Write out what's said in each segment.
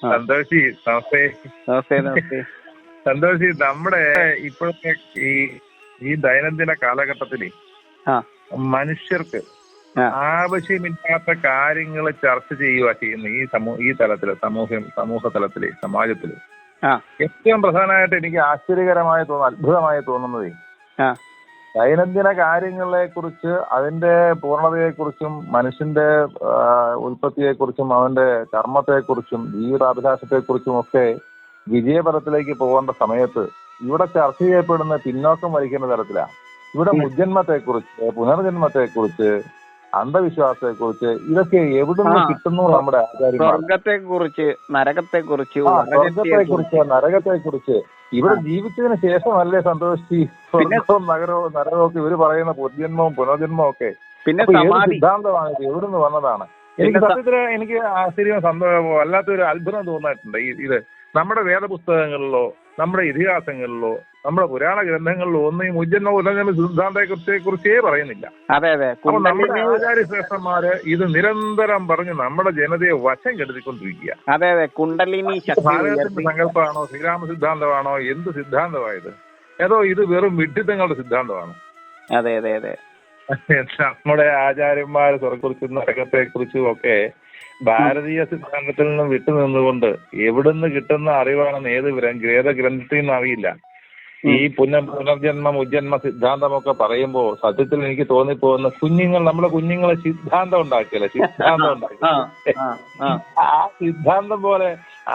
സന്തോഷി, നമസ്തേ. നമസ്തേ നമസ്തേ. സന്തോഷി, നമ്മുടെ ഇപ്പോഴത്തെ ഈ ദൈനംദിന കാലഘട്ടത്തില് മനുഷ്യർക്ക് ആവശ്യമില്ലാത്ത കാര്യങ്ങൾ ചർച്ച ചെയ്യുക ചെയ്യുന്ന ഈ തലത്തില് സമൂഹ തലത്തില് സമാജത്തില് ഏറ്റവും പ്രധാനമായിട്ട് എനിക്ക് ആശ്ചര്യകരമായി അത്ഭുതമായി തോന്നുന്നത് ദൈനംദിന കാര്യങ്ങളെ കുറിച്ച്, അതിന്റെ പൂർണ്ണതയെക്കുറിച്ചും മനുഷ്യന്റെ ഉൽപ്പത്തിയെക്കുറിച്ചും അവന്റെ കർമ്മത്തെക്കുറിച്ചും ജീവിതാഭിലാഷത്തെക്കുറിച്ചും ഒക്കെ വിജയപഥത്തിലേക്ക് പോകേണ്ട സമയത്ത് ഇവിടെ ചർച്ച ചെയ്യപ്പെടുന്ന പിന്നോക്കം വലിക്കുന്ന തരത്തിലാണ്. ഇവിടെ മുജ്ജന്മത്തെക്കുറിച്ച്, പുനർജന്മത്തെക്കുറിച്ച്, അന്ധവിശ്വാസത്തെക്കുറിച്ച് ഇതൊക്കെ എവിടുന്ന് കിട്ടുന്നു? നമ്മുടെ സ്വർഗത്തെക്കുറിച്ച്, നരകത്തെക്കുറിച്ച്, നരകത്തെക്കുറിച്ച് ഇവിടെ ജീവിച്ചതിന് ശേഷമല്ലേ സന്തോഷി സ്വർഗവും നരകവും ഒക്കെ ഇവര് പറയുന്ന പുനർജന്മവും പുനർജന്മവും ഒക്കെ. പിന്നെ സിദ്ധാന്തമാണ് ഇത്, എവിടുന്ന് വന്നതാണ്? എനിക്ക് സത്യത്തില് എനിക്ക് ആശ്ചര്യം വല്ലാത്തൊരു അത്ഭുതം തോന്നിയിട്ടുണ്ട്. ഇത് നമ്മുടെ വേദപുസ്തകങ്ങളിലോ നമ്മുടെ ഇതിഹാസങ്ങളിലോ നമ്മുടെ പുരാണ ഗ്രന്ഥങ്ങളിലോ ഒന്നും ഈ മുജ്ജന്മ പുനർജന്മ സിദ്ധാന്തത്തെ കുറിച്ചേ പറയുന്നില്ല. അപ്പൊ നമ്മുടെ ആചാര്യശ്രേഷ്ഠന്മാര് ഇത് നിരന്തരം പറഞ്ഞ് നമ്മുടെ ജനതയെ വശം കെടുത്തിക്കൊണ്ടിരിക്കുക. ഭാരതത്തിന്റെ സങ്കല്പമാണോ, ശ്രീരാമ സിദ്ധാന്തമാണോ, എന്ത് സിദ്ധാന്തമായത്? ഏതോ ഇത് വെറും വിഡ്ഢിത്തങ്ങളുടെ സിദ്ധാന്തമാണ്. അതെ അതെ അതെ. നമ്മുടെ ആചാര്യന്മാർ സ്വർഗ്ഗത്തെക്കുറിച്ചും നരകത്തെക്കുറിച്ചും ഒക്കെ ഭാരതീയ സിദ്ധാന്തത്തിൽ നിന്നും വിട്ടുനിന്നുകൊണ്ട് എവിടുന്ന് കിട്ടുന്ന അറിവാണെന്ന് ഏത് ഗ്രന്ഥത്തിൽ നിന്നും അറിയില്ല. ഈ പുനർജന്മ മുജ്ജന്മ സിദ്ധാന്തമൊക്കെ പറയുമ്പോ സത്യത്തിൽ എനിക്ക് തോന്നിപ്പോകുന്ന നമ്മുടെ കുഞ്ഞുങ്ങളെ സിദ്ധാന്തം ഉണ്ടാക്കിയല്ലേ, ആ സിദ്ധാന്തം പോലെ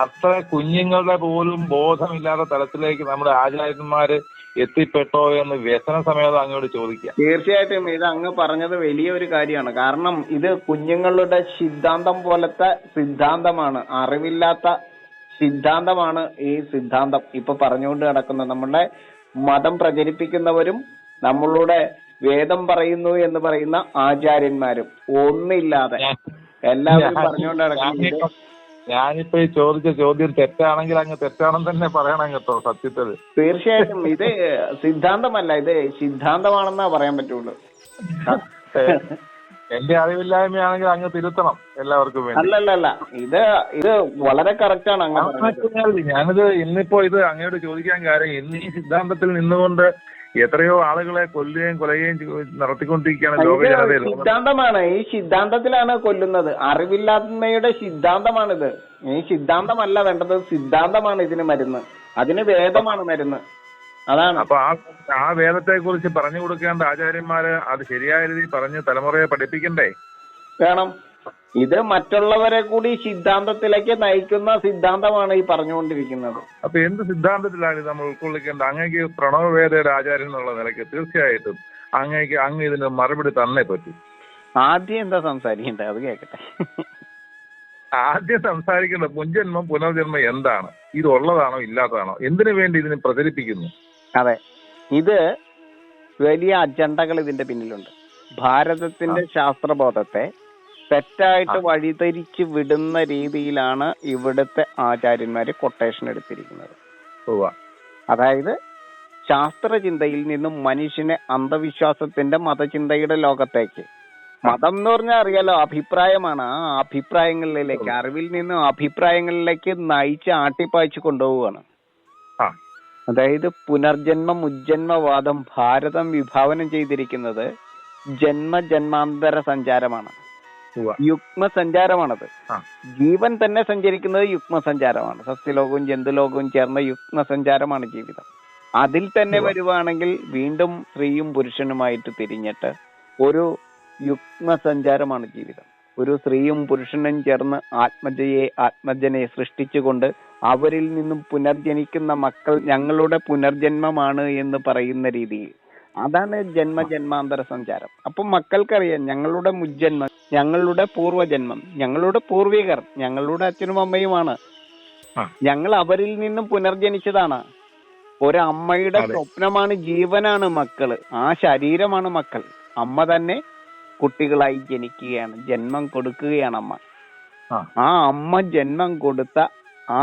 അത്ര കുഞ്ഞുങ്ങളുടെ പോലും ബോധമില്ലാത്ത തലത്തിലേക്ക് നമ്മുടെ ആചാര്യന്മാര് എത്തിപ്പെട്ടോ എന്ന് വ്യസന സമയത്ത് അങ്ങോട്ട് ചോദിക്കുക. തീർച്ചയായിട്ടും ഇത് അങ്ങ് പറഞ്ഞത് വലിയൊരു കാര്യമാണ്. കാരണം ഇത് കുഞ്ഞുങ്ങളുടെ സിദ്ധാന്തം പോലത്തെ സിദ്ധാന്തമാണ്, അറിവില്ലാത്ത സിദ്ധാന്തമാണ് ഈ സിദ്ധാന്തം ഇപ്പൊ പറഞ്ഞുകൊണ്ട് നടക്കുന്നത്. നമ്മളുടെ മതം പ്രചരിപ്പിക്കുന്നവരും നമ്മളുടെ വേദം പറയുന്നു എന്ന് പറയുന്ന ആചാര്യന്മാരും ഒന്നില്ലാതെ എല്ലാവരും പറഞ്ഞുകൊണ്ട് നടക്കുന്നത്. ഞാനിപ്പോ ഈ ചോദിച്ച ചോദ്യം തെറ്റാണെങ്കിൽ അങ്ങ് തെറ്റാണെന്ന് തന്നെ പറയണം കേട്ടോ, സത്യത്തിൽ. തീർച്ചയായിട്ടും ഇത് സിദ്ധാന്തമല്ല, ഇത് സിദ്ധാന്തമാണെന്നാ പറയാൻ പറ്റുള്ളൂ. എന്റെ അറിവില്ലായ്മയാണെങ്കിൽ അങ്ങ് തിരുത്തണം എല്ലാവർക്കും വേണ്ടി. അല്ലല്ല, ഇത് വളരെ കറക്റ്റ് ആണ്. ഞാനിത് ഇന്നിപ്പോ ഇത് അങ്ങോട്ട് ചോദിക്കാൻ കാര്യം, ഇന്ന് ഈ സിദ്ധാന്തത്തിൽ നിന്നുകൊണ്ട് എത്രയോ ആളുകളെ കൊല്ലുകയും നടത്തിക്കൊണ്ടിരിക്കുകയാണ് ലോക ജനതയിൽ. സിദ്ധാന്തമാണ്, ഈ സിദ്ധാന്തത്തിലാണ് കൊല്ലുന്നത്. അറിവില്ലായ്മയുടെ സിദ്ധാന്തമാണിത്. ഈ സിദ്ധാന്തമല്ല വേണ്ടത്, സിദ്ധാന്തമാണ് ഇതിന് മരുന്ന്. അതിന് വേദമാണ് മരുന്ന്. അതാണ്. അപ്പൊ ആ വേദത്തെ കുറിച്ച് പറഞ്ഞു കൊടുക്കേണ്ട ആചാര്യന്മാര് അത് ശരിയായ രീതിയിൽ പറഞ്ഞ് തലമുറയെ പഠിപ്പിക്കണ്ടേ? വേണം. ഇത് മറ്റുള്ളവരെ കൂടി സിദ്ധാന്തത്തിലേക്ക് നയിക്കുന്ന സിദ്ധാന്തമാണ് ഈ പറഞ്ഞുകൊണ്ടിരിക്കുന്നത്. അപ്പൊ എന്ത് സിദ്ധാന്തത്തിലാണ് നമ്മൾ ഉൾക്കൊള്ളിക്കേണ്ട? അങ്ങേക്ക് പ്രണവവേദയുടെ ആചാര്യൻ എന്നുള്ള നിലയ്ക്ക് തീർച്ചയായിട്ടും അങ്ങ് ഇതിന് മറുപടി തന്നേ പറ്റൂ. ആദ്യം എന്താ സംസാരിക്കണ്ടേ അത് കേക്കട്ടെ. ആദ്യം സംസാരിക്കേണ്ട മുൻജന്മം പുനർജന്മം എന്താണ്, ഇത് ഉള്ളതാണോ ഇല്ലാത്തതാണോ, എന്തിനു വേണ്ടി ഇതിനെ പ്രചരിപ്പിക്കുന്നു? അതെ, ഇത് വലിയ അജണ്ടകൾ ഇതിന്റെ പിന്നിലുണ്ട്. ഭാരതത്തിന്റെ ശാസ്ത്രബോധത്തെ തെറ്റായിട്ട് വഴിതിരിച്ച് വിടുന്ന രീതിയിലാണ് ഇവിടുത്തെ ആചാര്യന്മാര് കൊട്ടേഷൻ എടുത്തിരിക്കുന്നത്. അതായത് ശാസ്ത്രചിന്തയിൽ നിന്നും മനുഷ്യനെ അന്ധവിശ്വാസത്തിന്റെ മതചിന്തയുടെ ലോകത്തേക്ക്, മതം എന്ന് പറഞ്ഞാൽ അറിയാലോ അഭിപ്രായമാണ്, ആ അഭിപ്രായങ്ങളിലേക്ക്, അറിവിൽ നിന്നും അഭിപ്രായങ്ങളിലേക്ക് നയിച്ച് ആട്ടിപ്പായിച്ച് കൊണ്ടുപോവുകയാണ്. അതായത് പുനർജന്മ മുജ്ജന്മവാദം ഭാരതം വിഭാവനം ചെയ്തിരിക്കുന്നത് ജന്മജന്മാന്തര സഞ്ചാരമാണ്, യുഗ്മസഞ്ചാരമാണത്. ജീവൻ തന്നെ സഞ്ചരിക്കുന്നത് യുഗ്മസഞ്ചാരമാണ്. സസ്യലോകവും ജന്തുലോകവും ചേർന്ന യുഗ്മസഞ്ചാരമാണ് ജീവിതം. അതിൽ തന്നെ വരുവാണെങ്കിൽ വീണ്ടും സ്ത്രീയും പുരുഷനുമായിട്ട് തിരിഞ്ഞിട്ട് ഒരു യുഗ്മസഞ്ചാരമാണ് ജീവിതം. ഒരു സ്ത്രീയും പുരുഷനും ചേർന്ന് ആത്മജനെ സൃഷ്ടിച്ചുകൊണ്ട് അവരിൽ നിന്നും പുനർജനിക്കുന്ന മക്കൾ ഞങ്ങളുടെ പുനർജന്മമാണ് എന്ന് പറയുന്ന രീതിയിൽ, അതാണ് ജന്മജന്മാന്തര സഞ്ചാരം. അപ്പൊ മക്കൾക്കറിയാം ഞങ്ങളുടെ മുജ്ജന്മം, ഞങ്ങളുടെ പൂർവ്വജന്മം, ഞങ്ങളുടെ പൂർവികർ ഞങ്ങളുടെ അച്ഛനും അമ്മയുമാണ്, ഞങ്ങൾ അവരിൽ നിന്നും പുനർജനിച്ചതാണ്. ഒരമ്മയുടെ സ്വപ്നമാണ്, ജീവനാണ് മക്കള്, ആ ശരീരമാണ് മക്കൾ. അമ്മ തന്നെ കുട്ടികളായി ജനിക്കുകയാണ്, ജന്മം കൊടുക്കുകയാണ് അമ്മ. ആ അമ്മ ജന്മം കൊടുത്ത ആ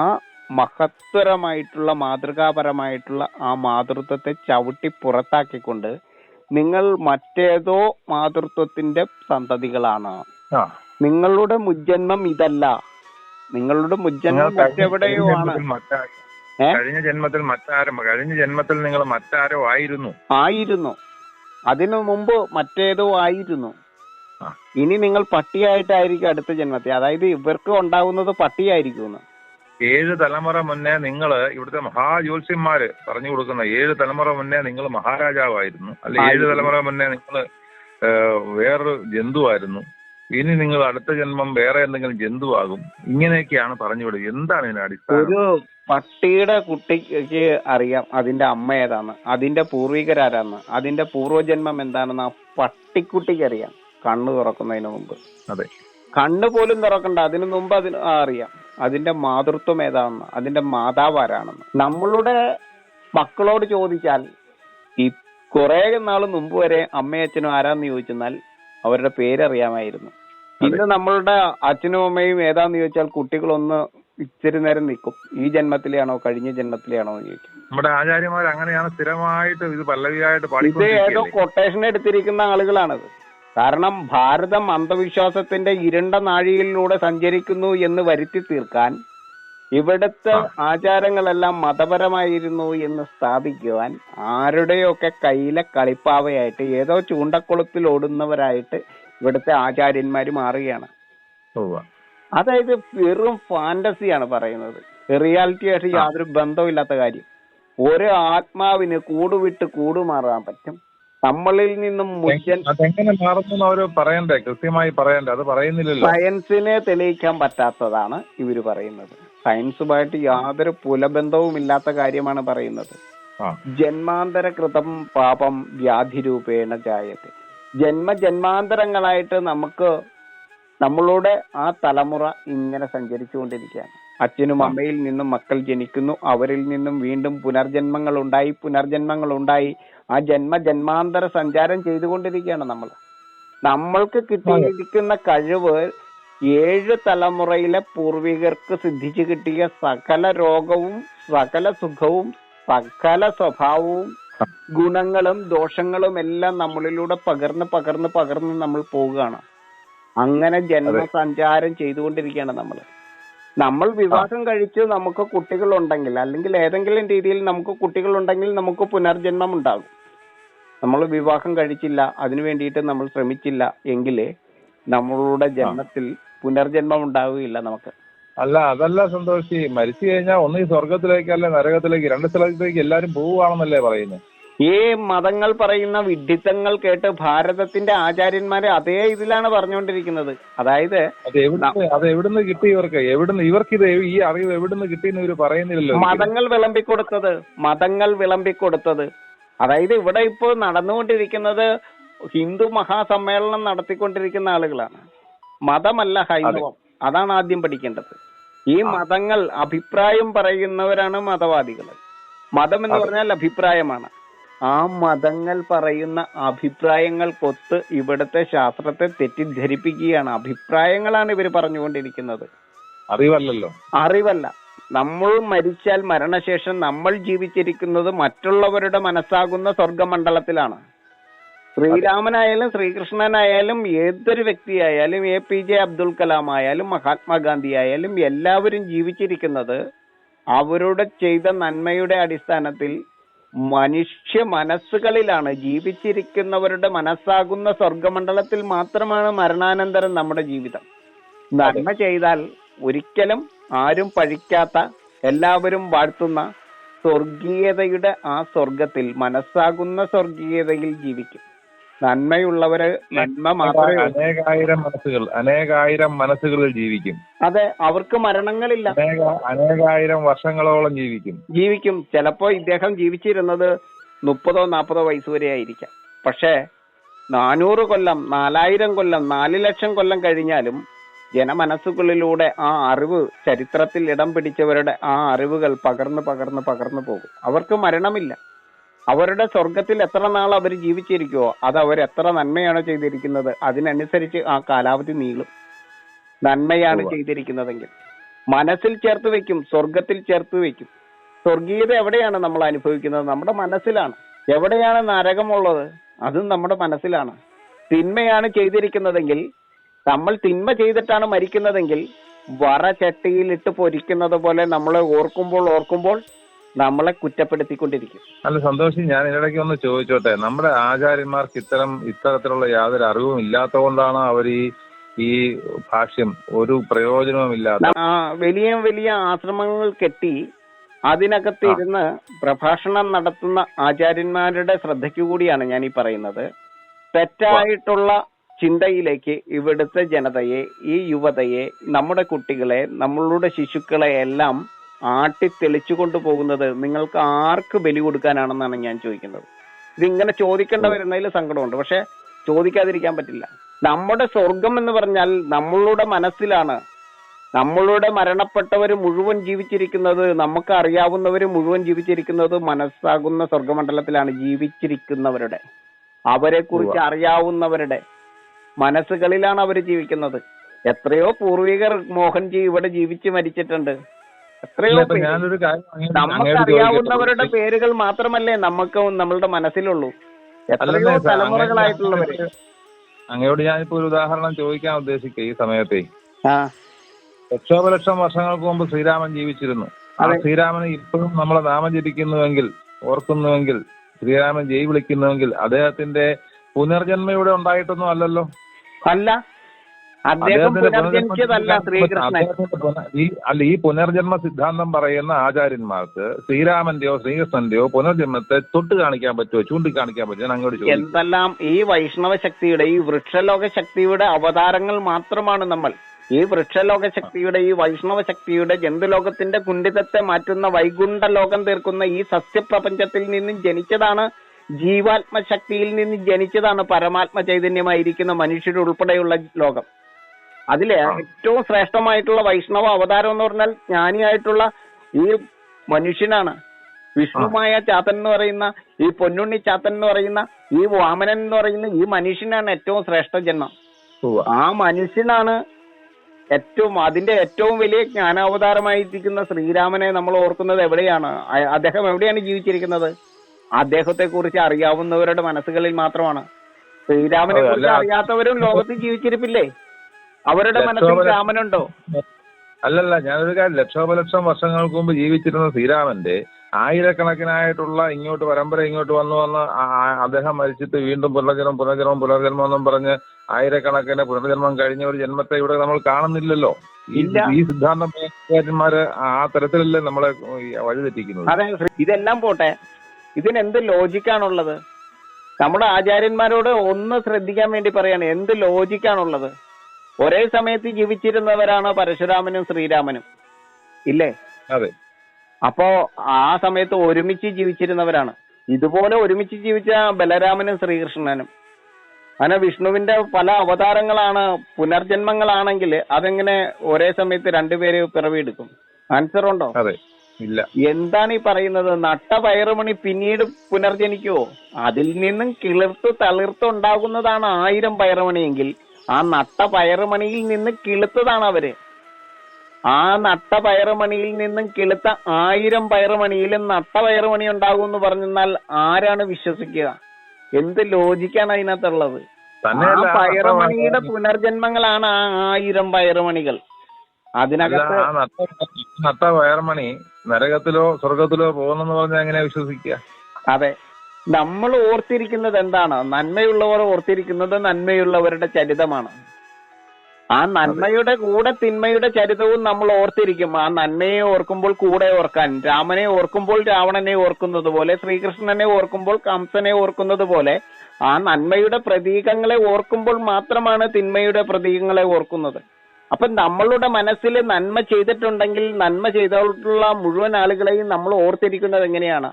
മഹത്തരമായിട്ടുള്ള മാതൃകാപരമായിട്ടുള്ള ആ മാതൃത്വത്തെ ചവിട്ടി പുറത്താക്കിക്കൊണ്ട് നിങ്ങൾ മറ്റേതോ മാതൃത്വത്തിന്റെ സന്തതികളാണ്, നിങ്ങളുടെ മുജ്ജന്മം ഇതല്ല, നിങ്ങളുടെ മുജ്ജന്മം മറ്റെവിടെയോ ആണ്. കഴിഞ്ഞ ജന്മത്തിൽ നിങ്ങൾ മറ്റാരോ ആയിരുന്നു. അതിനു മുമ്പ് മറ്റേതോ ആയിരുന്നു. ഇനി നിങ്ങൾ പട്ടിയായിട്ടായിരിക്കും അടുത്ത ജന്മത്തിൽ. അതായത് ഇവർക്ക് ഉണ്ടാകുന്നത് പട്ടിയായിരിക്കും. 7 തലമുറ മുന്നേ നിങ്ങൾ ഇവിടുത്തെ മഹാജ്യോത്സ്യന്മാര് പറഞ്ഞു കൊടുക്കുന്ന 7 തലമുറ മുന്നേ നിങ്ങൾ മഹാരാജാവായിരുന്നു, അല്ലെ 7 തലമുറ മുന്നേ നിങ്ങൾ വേറൊരു ജന്തുവായിരുന്നു. ഇനി നിങ്ങൾ അടുത്ത ജന്മം വേറെ എന്തെങ്കിലും ജന്തുവാകും. ഇങ്ങനെയൊക്കെയാണ് പറഞ്ഞു വിടുക. എന്താണ് ഇതിന്റെ അടിസ്ഥാനം? ഒരു പട്ടിയുടെ കുട്ടിക്ക് അറിയാം അതിന്റെ അമ്മ ഏതാന്ന്, അതിന്റെ പൂർവികരാരാന്ന്, അതിന്റെ പൂർവ്വജന്മം എന്താണെന്ന് ആ പട്ടിക്കുട്ടിക്ക് അറിയാം കണ്ണ് തുറക്കുന്നതിന് മുമ്പ്. അതെ, കണ്ണ് പോലും തുറക്കണ്ട, അതിനു മുമ്പ് അറിയാം അതിന്റെ മാതൃത്വം ഏതാണെന്ന്, അതിന്റെ മാതാവ് ആരാണെന്ന്. നമ്മളുടെ മക്കളോട് ചോദിച്ചാൽ ഈ കുറെ നാൾ മുമ്പ് വരെ അമ്മയും ആരാന്ന് ചോദിച്ചെന്നാൽ അവരുടെ പേരറിയാമായിരുന്നു. ഇന്ന് നമ്മളുടെ അച്ഛനും അമ്മയും ഏതാന്ന് ചോദിച്ചാൽ കുട്ടികളൊന്ന് ഇച്ചിരി നേരം നിൽക്കും. ഈ ജന്മത്തിലെയാണോ കഴിഞ്ഞ ജന്മത്തിലെയാണോ എന്ന് ചോദിക്കും. നമ്മുടെ ആചാര്യന്മാർ അങ്ങനെയാണ് സ്ഥിരമായിട്ട് ഇത് പല്ലവിയായിട്ട് ഇത് ഏതോ കൊട്ടേഷൻ എടുത്തിരിക്കുന്ന ആളുകളാണത്. കാരണം ഭാരതം അന്ധവിശ്വാസത്തിന്റെ ഇരുണ്ട നാഴികയിലൂടെ സഞ്ചരിക്കുന്നു എന്ന് വരുത്തി തീർക്കാൻ, ഇവിടുത്തെ ആചാരങ്ങളെല്ലാം മതപരമായിരുന്നു എന്ന് സ്ഥാപിക്കുവാൻ ആരുടെയൊക്കെ കയ്യിലെ കളിപ്പാവയായിട്ട് ഏതോ ചൂണ്ടക്കുളത്തിൽ ഓടുന്നവരായിട്ട് ഇവിടുത്തെ ആചാര്യന്മാര് മാറുകയാണ്. അതായത് വെറും ഫാന്റസിയാണ് പറയുന്നത്, റിയാലിറ്റി ആയിട്ട് യാതൊരു ബന്ധമില്ലാത്ത കാര്യം. ഒരു ആത്മാവിന് കൂടുവിട്ട് കൂടുമാറാൻ പറ്റും. നമ്മളിൽ നിന്നും കൃത്യമായി പറയണ്ടേ, അത് പറയുന്നില്ലല്ലോ. സയൻസിനെ തെളിയിക്കാൻ പറ്റാത്തതാണ് ഇവര് പറയുന്നത്. സയൻസുമായിട്ട് യാതൊരു പുലബന്ധവും ഇല്ലാത്ത കാര്യമാണ് പറയുന്നത്. ജന്മാന്തര കൃതം പാപം വ്യാധിരൂപേണ ജായത്തെ. ജന്മജന്മാന്തരങ്ങളായിട്ട് നമുക്ക് നമ്മളുടെ ആ തലമുറ ഇങ്ങനെ സഞ്ചരിച്ചുകൊണ്ടിരിക്കുകയാണ്. അച്ഛനും അമ്മയിൽ നിന്നും മക്കൾ ജനിക്കുന്നു, അവരിൽ നിന്നും വീണ്ടും പുനർജന്മങ്ങൾ ഉണ്ടായി ആ ജന്മജന്മാന്തര സഞ്ചാരം ചെയ്തുകൊണ്ടിരിക്കുകയാണ് നമ്മൾ. നമ്മൾക്ക് കിട്ടിയിരിക്കുന്ന കഴിവ് 7 തലമുറയിലെ പൂർവികർക്ക് സിദ്ധിച്ചു കിട്ടിയ സകല രോഗവും സകല സുഖവും സകല സ്വഭാവവും ഗുണങ്ങളും ദോഷങ്ങളും എല്ലാം നമ്മളിലൂടെ പകർന്ന് നമ്മൾ പോവുകയാണ്. അങ്ങനെ ജന്മസഞ്ചാരം ചെയ്തുകൊണ്ടിരിക്കുകയാണ് നമ്മൾ വിവാഹം കഴിച്ച് നമുക്ക് കുട്ടികളുണ്ടെങ്കിൽ, അല്ലെങ്കിൽ ഏതെങ്കിലും രീതിയിൽ നമുക്ക് കുട്ടികളുണ്ടെങ്കിൽ നമുക്ക് പുനർജന്മം ഉണ്ടാകും. നമ്മൾ വിവാഹം കഴിച്ചില്ല, അതിനു വേണ്ടിയിട്ട് നമ്മൾ ശ്രമിച്ചില്ല എങ്കിലേ നമ്മളുടെ ജന്മത്തിൽ പുനർജന്മം ഉണ്ടാവുകയില്ല നമുക്ക്. അതല്ല സന്തോഷി, മരിച്ചു കഴിഞ്ഞാൽ ഒന്ന് ഈ സ്വർഗത്തിലേക്ക് അല്ലെ നരകത്തിലേക്ക്, 2 സ്ഥലത്തേക്ക് എല്ലാരും പോവുകയാണെന്നല്ലേ പറയുന്നത്. ഈ മതങ്ങൾ പറയുന്ന വിഡ്ഢിത്തങ്ങൾ കേട്ട് ഭാരതത്തിന്റെ ആചാര്യന്മാരെ അതേ ഇതിലാണ് പറഞ്ഞുകൊണ്ടിരിക്കുന്നത്. അതായത് അത് എവിടുന്ന് കിട്ടി ഇവർക്ക് ഈ അറിവ് എവിടുന്ന് കിട്ടിയെന്ന് ഇവർ പറയുന്നില്ലല്ലോ. മതങ്ങൾ വിളമ്പിക്കൊടുത്തത്. അതായത് ഇവിടെ ഇപ്പോ നടന്നുകൊണ്ടിരിക്കുന്നത് ഹിന്ദു മഹാസമ്മേളനം നടത്തിക്കൊണ്ടിരിക്കുന്ന ആളുകളാണ്. മതമല്ല ഹൈന്ദവം, അതാണ് ആദ്യം പഠിക്കേണ്ടത്. ഈ മതങ്ങൾ അഭിപ്രായം പറയുന്നവരാണ് മതവാദികൾ. മതം എന്ന് പറഞ്ഞാൽ അഭിപ്രായമാണ്. ആ മതങ്ങൾ പറയുന്ന അഭിപ്രായങ്ങൾക്കൊത്ത് ഇവിടുത്തെ ശാസ്ത്രത്തെ തെറ്റിദ്ധരിപ്പിക്കുകയാണ്. അഭിപ്രായങ്ങളാണ് ഇവർ പറഞ്ഞുകൊണ്ടിരിക്കുന്നത്, അറിവല്ല. നമ്മൾ മരിച്ചാൽ മരണശേഷം നമ്മൾ ജീവിച്ചിരിക്കുന്നത് മറ്റുള്ളവരുടെ മനസ്സാകുന്ന സ്വർഗമണ്ഡലത്തിലാണ്. ശ്രീരാമനായാലും ശ്രീകൃഷ്ണനായാലും ഏതൊരു വ്യക്തിയായാലും APJ അബ്ദുൽ കലാം ആയാലും മഹാത്മാഗാന്ധി ആയാലും എല്ലാവരും ജീവിച്ചിരിക്കുന്നത് അവരുടെ ചെയ്ത നന്മയുടെ അടിസ്ഥാനത്തിൽ മനുഷ്യ മനസ്സുകളിലാണ്. ജീവിച്ചിരിക്കുന്നവരുടെ മനസ്സാകുന്ന സ്വർഗമണ്ഡലത്തിൽ മാത്രമാണ് മരണാനന്തരം നമ്മുടെ ജീവിതം. നന്മ ചെയ്താൽ ഒരിക്കലും ആരും പഴിക്കാത്ത, എല്ലാവരും വാഴ്ത്തുന്ന സ്വർഗീയതയുടെ ആ സ്വർഗത്തിൽ, മനസ്സാകുന്ന സ്വർഗീയതയിൽ ജീവിക്കും. നന്മയുള്ളവര് നന്മ മാത്രമേ, അനേകായിരം മനസ്സുകളിൽ ജീവിക്കും. അതെ, അവർക്ക് മരണങ്ങളില്ല. അനേകായിരം വർഷങ്ങളോളം ജീവിക്കും. ചിലപ്പോ ഇദ്ദേഹം ജീവിച്ചിരുന്നത് 30-40 വയസ്സ് വരെ ആയിരിക്കാം. പക്ഷേ 400 കൊല്ലം, 4000 കൊല്ലം, 4 ലക്ഷം കൊല്ലം കഴിഞ്ഞാലും ജനമനസ്സുകളിലൂടെ ആ അറിവ്, ചരിത്രത്തിൽ ഇടം പിടിച്ചവരുടെ ആ അറിവുകൾ പകർന്നു പോകും. അവർക്ക് മരണമില്ല. അവരുടെ സ്വർഗത്തിൽ എത്ര നാൾ അവർ ജീവിച്ചിരിക്കുവോ അത് അവർ എത്ര നന്മയാണ് ചെയ്തിരിക്കുന്നത് അതിനനുസരിച്ച് ആ കാലാവധി നീളും. നന്മയാണ് ചെയ്തിരിക്കുന്നതെങ്കിൽ മനസ്സിൽ ചേർത്ത് വെക്കും, സ്വർഗത്തിൽ ചേർത്ത് വെക്കും. സ്വർഗീയത എവിടെയാണ് നമ്മൾ അനുഭവിക്കുന്നത്? നമ്മുടെ മനസ്സിലാണ്. എവിടെയാണ് നരകമുള്ളത്? അതും നമ്മുടെ മനസ്സിലാണ്. തിന്മയാണ് ചെയ്തിരിക്കുന്നതെങ്കിൽ, നമ്മൾ തിന്മ ചെയ്തിട്ടാണ് മരിക്കുന്നതെങ്കിൽ വറചട്ടിയിലിട്ട് പൊരിക്കുന്നത് പോലെ നമ്മളെ ഓർക്കുമ്പോൾ നമ്മളെ കുറ്റപ്പെടുത്തിക്കൊണ്ടിരിക്കും. അല്ല സന്തോഷ്, ഞാൻ ഇതിനിടയ്ക്ക് ഒന്ന് ചോദിച്ചോട്ടെ, നമ്മുടെ ആചാര്യന്മാർക്ക് ഇത്തരത്തിലുള്ള യാതൊരു അറിവും ഇല്ലാത്തതുകൊണ്ടാണ് അവർ ഈ ഭാഷ്യം ഒരു പ്രയോജനവുമില്ലാത്ത വലിയ വലിയ ആശ്രമങ്ങൾ കെട്ടി അതിനകത്ത് ഇരുന്ന് പ്രഭാഷണം നടത്തുന്ന ആചാര്യന്മാരുടെ ശ്രദ്ധയ്ക്ക് കൂടിയാണ് ഞാൻ ഈ പറയുന്നത്. തെറ്റായിട്ടുള്ള ചിന്തയിലേക്ക് ഇവിടുത്തെ ജനതയെ, ഈ യുവതയെ, നമ്മുടെ കുട്ടികളെ, നമ്മളുടെ ശിശുക്കളെ എല്ലാം ആട്ടിത്തെളിച്ചു കൊണ്ടുപോകുന്നത് നിങ്ങൾക്ക് ആർക്ക് ബലി കൊടുക്കാനാണെന്നാണ് ഞാൻ ചോദിക്കുന്നത്. ഇതിങ്ങനെ ചോദിക്കേണ്ട വരുന്നതിൽ സങ്കടമുണ്ട്, പക്ഷെ ചോദിക്കാതിരിക്കാൻ പറ്റില്ല. നമ്മുടെ സ്വർഗം എന്ന് പറഞ്ഞാൽ നമ്മളുടെ മനസ്സിലാണ്. നമ്മളുടെ മരണപ്പെട്ടവർ മുഴുവൻ ജീവിച്ചിരിക്കുന്നത്, നമുക്ക് അറിയാവുന്നവർ മുഴുവൻ ജീവിച്ചിരിക്കുന്നത് മനസ്സാകുന്ന സ്വർഗമണ്ഡലത്തിലാണ്. ജീവിച്ചിരിക്കുന്നവരുടെ, അവരെ കുറിച്ച് അറിയാവുന്നവരുടെ മനസ്സുകളിലാണ് അവർ ജീവിക്കുന്നത്. എത്രയോ പൂർവികർ മോഹൻജി ഇവിടെ ജീവിച്ച് മരിച്ചിട്ടുണ്ട്. എത്രയോ നമുക്കറിയാവുന്നവരുടെ പേരുകൾ മാത്രമല്ലേ നമുക്ക് നമ്മളുടെ മനസ്സിലുള്ളൂ. എത്രയോ തലമുറകളായിട്ടുള്ളവര്. അങ്ങയോട് ഞാനിപ്പോ ഒരു ഉദാഹരണം ചോദിക്കാൻ ഉദ്ദേശിക്കുക. ഈ സമയത്തെ ലക്ഷോപലക്ഷം വർഷങ്ങൾക്ക് മുമ്പ് ശ്രീരാമൻ ജീവിച്ചിരുന്നു. ആ ശ്രീരാമന് ഇപ്പോഴും നമ്മളെ നാമം ജപിക്കുന്നുവെങ്കിൽ, ഓർക്കുന്നുവെങ്കിൽ, ശ്രീരാമൻ ജയ് വിളിക്കുന്നുവെങ്കിൽ അദ്ദേഹത്തിന്റെ പുനർജന്മ ഇവിടെ ഉണ്ടായിട്ടൊന്നും അല്ലല്ലോ. അല്ല, അദ്ദേഹം പുനർജനിച്ചതല്ല ശ്രീകൃഷ്ണൻ. ഈ പുനർജന്മ സിദ്ധാന്തം പറയുന്ന ആചാര്യന്മാർക്ക് ശ്രീരാമന്റെയോ ശ്രീകൃഷ്ണന്റെയോ പുനർജന്മത്തെ തൊട്ട് കാണിക്കാൻ പറ്റുമോ, ചൂണ്ടിക്കാണിക്കാൻ പറ്റുമോ? ഞാൻ അങ്ങോട്ട് ചോദിക്കും. എന്തെല്ലാം ഈ വൈഷ്ണവ ശക്തിയുടെ, ഈ വൃക്ഷലോക ശക്തിയുടെ അവതാരങ്ങൾ മാത്രമാണ് നമ്മൾ. ഈ വൃക്ഷലോക ശക്തിയുടെ, ഈ വൈഷ്ണവ ശക്തിയുടെ, ജന്തുലോകത്തിന്റെ കുണ്ഠിതത്തെ മാറ്റുന്ന വൈകുണ്ഠ ലോകം തീർക്കുന്ന ഈ സസ്യപ്രപഞ്ചത്തിൽ നിന്നും ജനിച്ചതാണ്, ജീവാത്മശക്തിയിൽ നിന്ന് ജനിച്ചതാണ് പരമാത്മ ചൈതന്യമായിരിക്കുന്ന മനുഷ്യരുൾപ്പെടെയുള്ള ലോകം. അതിലെ ഏറ്റവും ശ്രേഷ്ഠമായിട്ടുള്ള വൈഷ്ണവ അവതാരം എന്ന് പറഞ്ഞാൽ ജ്ഞാനിയായിട്ടുള്ള ഈ മനുഷ്യനാണ്. വിഷ്ണുമായ ചാത്തൻ എന്ന് പറയുന്ന, ഈ പൊന്നുണ്ണി ചാത്തൻ എന്ന് പറയുന്ന, ഈ വാമനൻ എന്ന് പറയുന്ന ഈ മനുഷ്യനാണ് ഏറ്റവും ശ്രേഷ്ഠ ജന്മം. ആ മനുഷ്യനാണ് അതിന്റെ ഏറ്റവും വലിയ ജ്ഞാനാവതാരമായിരിക്കുന്ന ശ്രീരാമനെ നമ്മൾ ഓർക്കുന്നത് എവിടെയാണ്? അദ്ദേഹം എവിടെയാണ് ജീവിച്ചിരിക്കുന്നത്? അദ്ദേഹത്തെ കുറിച്ച് അറിയാവുന്നവരുടെ മനസ്സുകളിൽ മാത്രമാണ്. ശ്രീരാമനെ കുറിച്ച് അറിയാത്തവരും ലോകത്ത് ജീവിച്ചിരിപ്പില്ലേ? അവരുടെ മനസ്സിൽ രാമനുണ്ടോ? അല്ലല്ല, ഞാനൊരു കാര്യം, ലക്ഷോപലക്ഷം വർഷങ്ങൾക്ക് മുമ്പ് ജീവിച്ചിരുന്ന ശ്രീരാമന്റെ ആയിരക്കണക്കിനായിട്ടുള്ള ഇങ്ങോട്ട് പരമ്പര ഇങ്ങോട്ട് വന്ന് അദ്ദേഹം മരിച്ചിട്ട് വീണ്ടും പുനർജന്മം എന്നും പറഞ്ഞ് ആയിരക്കണക്കിന് പുനർജന്മം കഴിഞ്ഞ ഒരു ജന്മത്തെ ഇവിടെ നമ്മൾ കാണുന്നില്ലല്ലോ. ഈ സിദ്ധാന്തന്മാര് ആ തരത്തിലല്ലേ നമ്മളെ വഴിതെറ്റിക്കുന്നത്. അതെ, ഇതെല്ലാം പോട്ടെ, ഇതിനെന്ത് ലോജിക്കാണുള്ളത്? നമ്മുടെ ആചാര്യന്മാരോട് ഒന്ന് ശ്രദ്ധിക്കാൻ വേണ്ടി പറയാണ്, എന്ത് ലോജിക്കാണുള്ളത്? ഒരേ സമയത്ത് ജീവിച്ചിരുന്നവരാണ് പരശുരാമനും ശ്രീരാമനും, ഇല്ലേ? അതെ. അപ്പോ ആ സമയത്ത് ഒരുമിച്ച് ജീവിച്ചിരുന്നവരാണ്. ഇതുപോലെ ഒരുമിച്ച് ജീവിച്ച ബലരാമനും ശ്രീകൃഷ്ണനും. അങ്ങനെ വിഷ്ണുവിന്റെ പല അവതാരങ്ങളാണ്, പുനർജന്മങ്ങളാണെങ്കിൽ അതെങ്ങനെ ഒരേ സമയത്ത് രണ്ടുപേര് പിറവിയെടുക്കും? ആൻസർ ഉണ്ടോ? അതെ, ഇല്ല. എന്താണ് ഈ പറയുന്നത്? നട്ട പയറുമണി പിന്നീട് പുനർജനിക്കുവോ? അതിൽ നിന്നും തളിർത്തുണ്ടാകുന്നതാണ് 1000 പയറുമണിയെങ്കിൽ ആ നട്ട പയറുമണിയിൽ നിന്ന് കിളുത്തതാണ് അവര്. ആ നട്ട പയറുമണിയിൽ നിന്നും കിളുത്ത 1000 പയറുമണിയിലും നട്ട പയറുമണി ഉണ്ടാകും എന്ന് പറഞ്ഞാൽ ആരാണ് വിശ്വസിക്കുക? എന്ത് ലോജിക്കാണ് അതിനകത്തുള്ളത്? ആ പയറുമണിയുടെ പുനർജന്മങ്ങളാണ് ആ 1000 പയറുമണികൾ. അതിനകത്ത് നട്ട പയറുമണി നരകത്തിലോ സ്വർഗത്തിലോ പോകുന്നെന്ന് പറഞ്ഞാൽ എങ്ങനെയാ വിശ്വസിക്കുക? അതെ, നമ്മൾ ഓർത്തിരിക്കുന്നത് എന്താണ്? നന്മയുള്ളവർ ഓർത്തിരിക്കുന്നത് നന്മയുള്ളവരുടെ ചരിതമാണ്. ആ നന്മയുടെ കൂടെ തിന്മയുടെ ചരിതവും നമ്മൾ ഓർത്തിരിക്കും. ആ നന്മയെ ഓർക്കുമ്പോൾ കൂടെ ഓർക്കാൻ, രാമനെ ഓർക്കുമ്പോൾ രാവണനെ ഓർക്കുന്നത് പോലെ, ശ്രീകൃഷ്ണനെ ഓർക്കുമ്പോൾ കംസനെ ഓർക്കുന്നത് പോലെ, ആ നന്മയുടെ പ്രതീകങ്ങളെ ഓർക്കുമ്പോൾ മാത്രമാണ് തിന്മയുടെ പ്രതീകങ്ങളെ ഓർക്കുന്നത്. അപ്പൊ നമ്മളുടെ മനസ്സിൽ നന്മ ചെയ്തിട്ടുണ്ടെങ്കിൽ നന്മ ചെയ്തിട്ടുള്ള മുഴുവൻ ആളുകളെയും നമ്മൾ ഓർത്തിരിക്കുന്നത് എങ്ങനെയാണ്?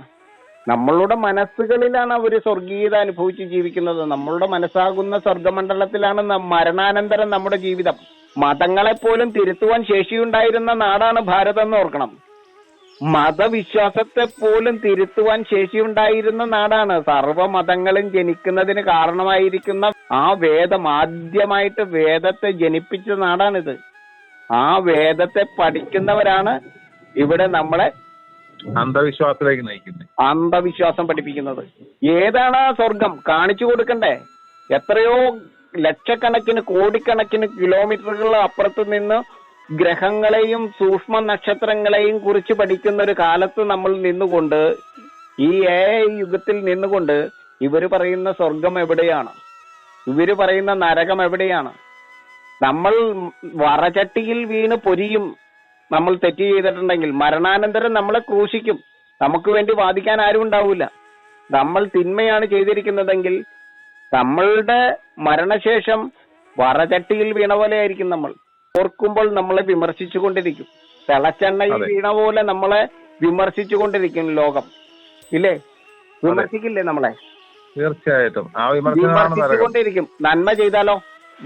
നമ്മളുടെ മനസ്സുകളിലാണ് അവർ സ്വർഗീയത അനുഭവിച്ച് ജീവിക്കുന്നത്. നമ്മളുടെ മനസ്സാകുന്ന സ്വർഗമണ്ഡലത്തിലാണ് മരണാനന്തരം നമ്മുടെ ജീവിതം. മതങ്ങളെപ്പോലും തിരുത്തുവാൻ ശേഷിയുണ്ടായിരുന്ന നാടാണ് ഭാരതം എന്ന് ഓർക്കണം. മതവിശ്വാസത്തെ പോലും തിരുത്തുവാൻ ശേഷിയുണ്ടായിരുന്ന നാടാണ്. സർവ്വമതങ്ങളും ജനിക്കുന്നതിന് കാരണമായിരിക്കുന്ന ആ വേദം, ആദ്യമായിട്ട് വേദത്തെ ജനിപ്പിച്ച നാടാണിത്. ആ വേദത്തെ പഠിക്കുന്നവരാണ് ഇവിടെ നമ്മളെ അന്ധവിശ്വാസത്തിലേക്ക് നയിക്കുന്നത്, അന്ധവിശ്വാസം പഠിപ്പിക്കുന്നത്. ഏതാണ് ആ സ്വർഗം? കാണിച്ചു കൊടുക്കണ്ടേ? എത്രയോ ലക്ഷക്കണക്കിന് കോടിക്കണക്കിന് കിലോമീറ്ററുകൾ അപ്പുറത്ത് നിന്ന് ഗ്രഹങ്ങളെയും സൂക്ഷ്മ നക്ഷത്രങ്ങളെയും കുറിച്ച് പഠിക്കുന്ന ഒരു കാലത്ത് നമ്മൾ നിന്നുകൊണ്ട്, ഈ AI യുഗത്തിൽ നിന്നുകൊണ്ട് ഇവര് പറയുന്ന സ്വർഗം എവിടെയാണ്, ഇവര് പറയുന്ന നരകം എവിടെയാണ്? നമ്മൾ വറചട്ടിയിൽ വീണ് പൊരിയും. നമ്മൾ തെറ്റ് ചെയ്തിട്ടുണ്ടെങ്കിൽ മരണാനന്തരം നമ്മളെ ക്രൂശിക്കും. നമുക്ക് വേണ്ടി വാദിക്കാൻ ആരും ഉണ്ടാവില്ല. നമ്മൾ തിന്മയാണ് ചെയ്തിരിക്കുന്നതെങ്കിൽ നമ്മളുടെ മരണശേഷം വറചട്ടിയിൽ വീണ പോലെ ആയിരിക്കും നമ്മൾ. ഓർക്കുമ്പോൾ നമ്മളെ വിമർശിച്ചു കൊണ്ടിരിക്കും. തിളച്ചെണ്ണയിൽ വീണ പോലെ നമ്മളെ വിമർശിച്ചു കൊണ്ടിരിക്കും ലോകം. ഇല്ലേ? വിമർശിക്കില്ലേ നമ്മളെ? തീർച്ചയായിട്ടും വിമർശിച്ചുകൊണ്ടിരിക്കും. നന്മ ചെയ്താലോ